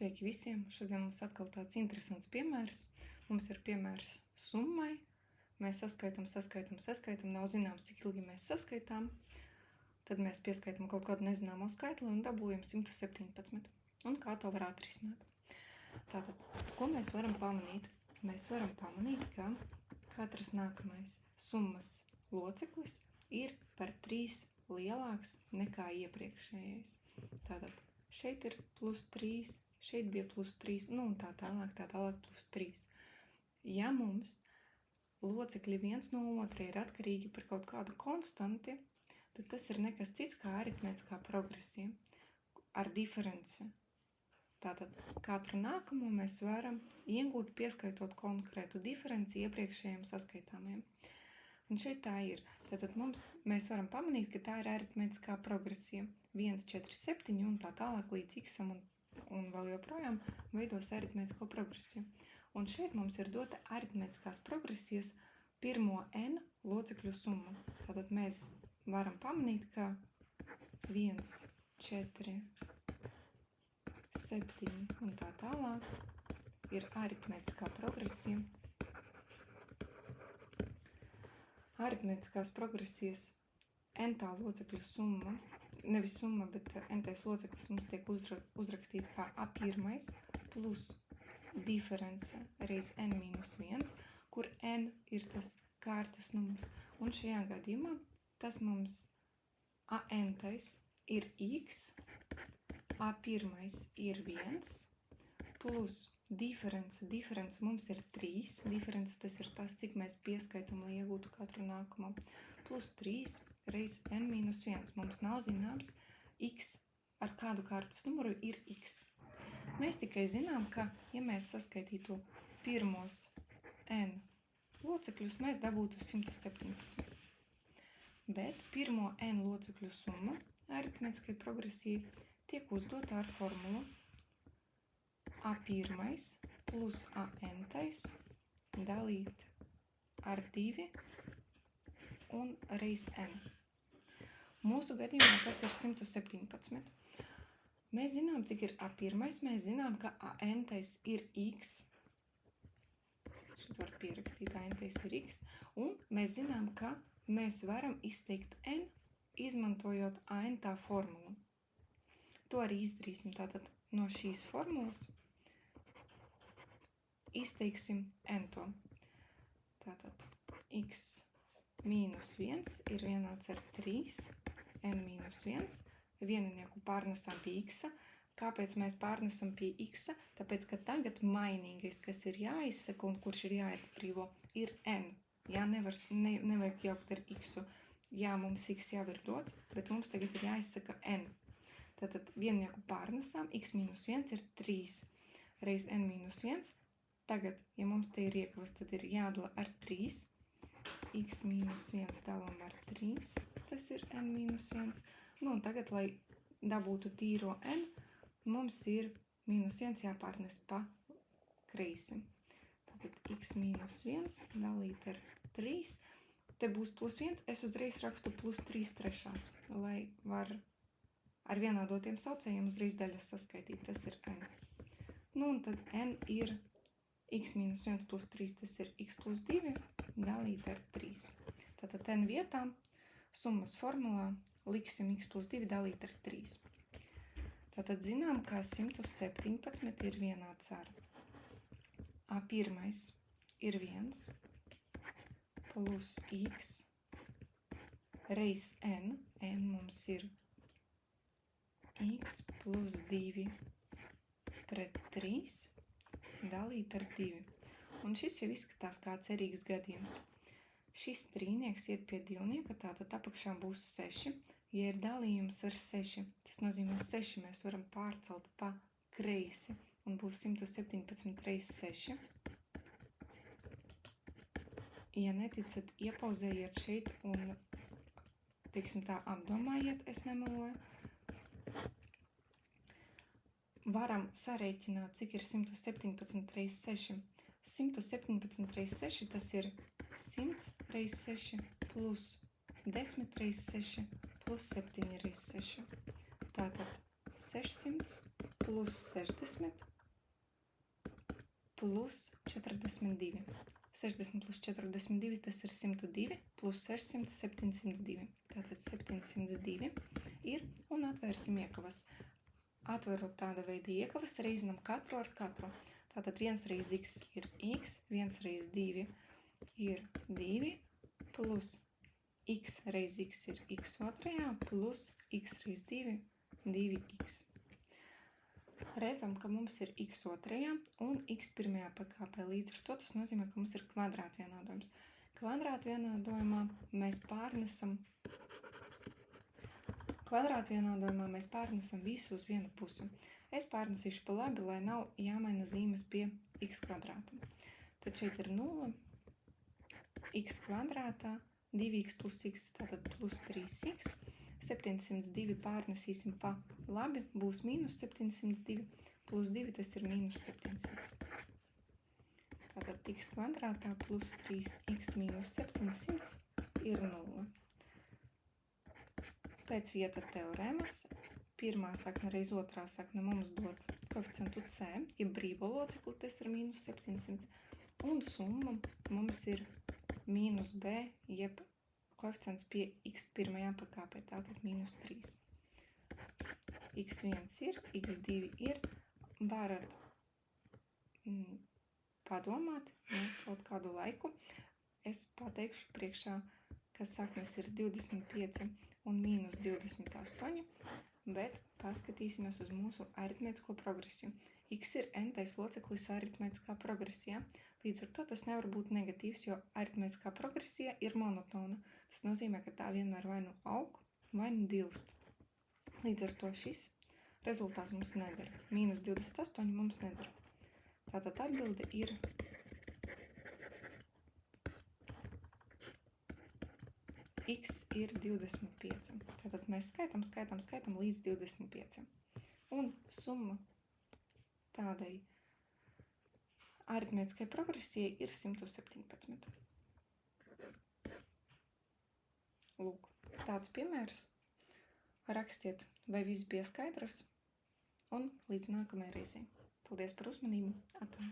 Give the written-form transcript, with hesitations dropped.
Sveiki visiem! Šodien mums atkal tāds interesants piemērs. Mums ir piemērs summai. Mēs saskaitam, nav zināms, cik ilgi mēs saskaitām. Tad mēs pieskaitam kaut kādu nezināmo skaitli un dabūjam 117. Un kā to var atrisināt? Tātad, ko mēs varam pamanīt? Mēs varam pamanīt, ka katrs nākamais summas loceklis ir par 3 lielāks nekā iepriekšējais. Tātad, šeit ir plus 3, šeit bija plus 3, un tā tālāk plus 3. Ja mums locekļi viens no otra ir atkarīgi par kaut kādu konstanti, tad tas ir nekas cits kā aritmētiskā progresija ar diferenci. Tātad katru nākamo mēs varam iegūt pieskaitot konkrētu diferenci iepriekšējiem saskaitāmiem. Un šeit tā ir. Tātad mēs varam pamanīt, ka tā ir aritmētiskā progresija. 1, 4, 7 un tā tālāk līdz x-am un vēl joprojām veidos aritmētisko progresiju. Un šeit mums ir dota aritmētiskās progresijas pirmo n locekļu summa. Tātad mēs varam pamanīt, ka 1, 4, 7 un tā tālāk ir aritmētiskā progresija. Aritmētiskās progresijas n-tā locekļu summa, nevis summa, bet n-tais loceklis mums tiek uzrakstīts kā A1 plus diference reiz n-1, kur n ir tas kārtas numurs. Un šajā gadījumā tas mums an-tais ir x, A1 ir 1, plus diference mums ir 3. Diference tas ir tas, cik mēs pieskaitam, lai iegūtu katru nākamo. Plus 3 reiz n-1. Mums nav zināms, x ar kādu kārtas numuru ir x. Mēs tikai zinām, ka, ja mēs saskaitītu pirmos n locekļus, mēs dabūtu 117. Bet pirmo n locekļu summa aritmētiskai progresijai tiek uzdota ar formulu A1 plus an-tais dalīt ar 2 un reiz n. Mūsu gadījumā tas ir 117. Mēs zinām, cik ir A1, mēs zinām, ka an-tais ir x. Šeit var pierakstīt, an-tais ir x. Un mēs zinām, ka mēs varam izteikt n, izmantojot an-tā formulu. To arī izdarīsim. Tātad no šīs formulas izteiksim n-to. Tātad x mīnus 1 ir vienāds ar 3, n mīnus 1. Vieninieku pārnesam pie x. Kāpēc mēs pārnesam pie x? Tāpēc, ka tagad mainīgais, kas ir jāizsaka un kurš ir jāatbrīvo, ir n. Jā, nevajag jaukt ar x-u. Jā, mums x jau ir dots, bet mums tagad ir jāizsaka n. Tātad vieninieku pārnesam, x mīnus 1 ir 3 reiz n mīnus 1. Tagad, ja mums te ir iekavas, tad ir jādala ar 3. X mīnus 1 dalam ar 3. Tas ir n mīnus 1. Nu, un tagad, lai dabūtu tīro n, mums ir mīnus 1 jāpārnes pa kreisi. Tātad x mīnus 1 dalīt ar 3. Te būs plus 1. Es uzreiz rakstu plus 3 trešās, lai var ar vienādotiem saucējiem uzreiz daļas saskaitīt. Tas ir n. Nu, un tad n ir x mīnus 1 plus 3, tas ir x plus 2 dalīt ar 3. Tātad n vietā summas formulā liksim x plus 2 dalīt ar 3. Tātad zinām, ka 117 ir vienāds ar A1 ir 1 plus x reiz n. N mums ir x plus 2 pret 3 dalīt ar 2. Un šis jau izskatās kā cerīgs gadījums. Šis trīnieks iet pie divnieka, tātad apakšā būs 6. Ja ir dalījums ar 6, tas nozīmē 6 mēs varam pārcelt pa kreisi un būs 117 reiz 6. Ja neticat, iepauzējiet šeit un, teiksim tā, apdomājiet, es nemeloju. Varam sarēķināt, cik ir 117 reiz 6. 117 reiz 6, tas ir 100 reiz 6 plus 10 reiz 6 plus 7 reiz 6. Tātad 600 plus 60 plus 42. 60 plus 42, tas ir 102, plus 600, 702. Tātad 702 ir, un atvērsim iekavas. Atverot tāda veida iekavas, reizinam katru ar katru. Tātad 1 reiz x ir x, 1 reiz 2 ir 2, plus x reiz x ir x otrajā, plus x reiz 2, 2x. Redzam, ka mums ir x otrajā un x pirmajā pakāpē. Līdz ar to tas nozīmē, ka mums ir kvadrātvienādojums. Kvadrātvienādojumā mēs pārnesam visu uz vienu pusi. Es pārnesīšu pa labi, lai nav jāmaina zīmes pie x kvadrāta. Tad šeit ir 0, x kvadrātā, 2x plus x, tātad plus 3x. 702 pārnesīsim pa labi, būs mīnus 702, plus 2, tas ir mīnus 700. Tātad x kvadrātā plus 3x mīnus 700 ir 0. Pēc vieta teorēmas, pirmā sakne reiz otrā sakne mums dod koeficientu c, ja brīvo locekli, tas ir mīnus 700, un summa mums ir mīnus b, jeb koeficients pie x pirmajā pakāpē, tātad mīnus 3. x1 ir, x2 ir, varat padomāt kaut kādu laiku. Es pateikšu priekšā, ka saknes ir 25 un mīnus 28, bet paskatīsimies uz mūsu aritmētisko progresiju. X ir n-tais loceklis aritmētiskā progresijā, līdz ar to tas nevar būt negatīvs, jo aritmētiskā progresija ir monotona. Tas nozīmē, ka tā vienmēr vai nu aug, vai nu dilst. Līdz ar to šis rezultāts mums nedara. Mīnus 28 mums nedara. Tātad atbilde ir x ir 25. Tātad mēs skaitam līdz 25. Un summa tādai aritmētiskai progresijai ir 117. Lūk, tāds piemērs. Rakstiet, vai viss bija skaidrs, un līdz nākamajai reizei. Paldies par uzmanību. Atā.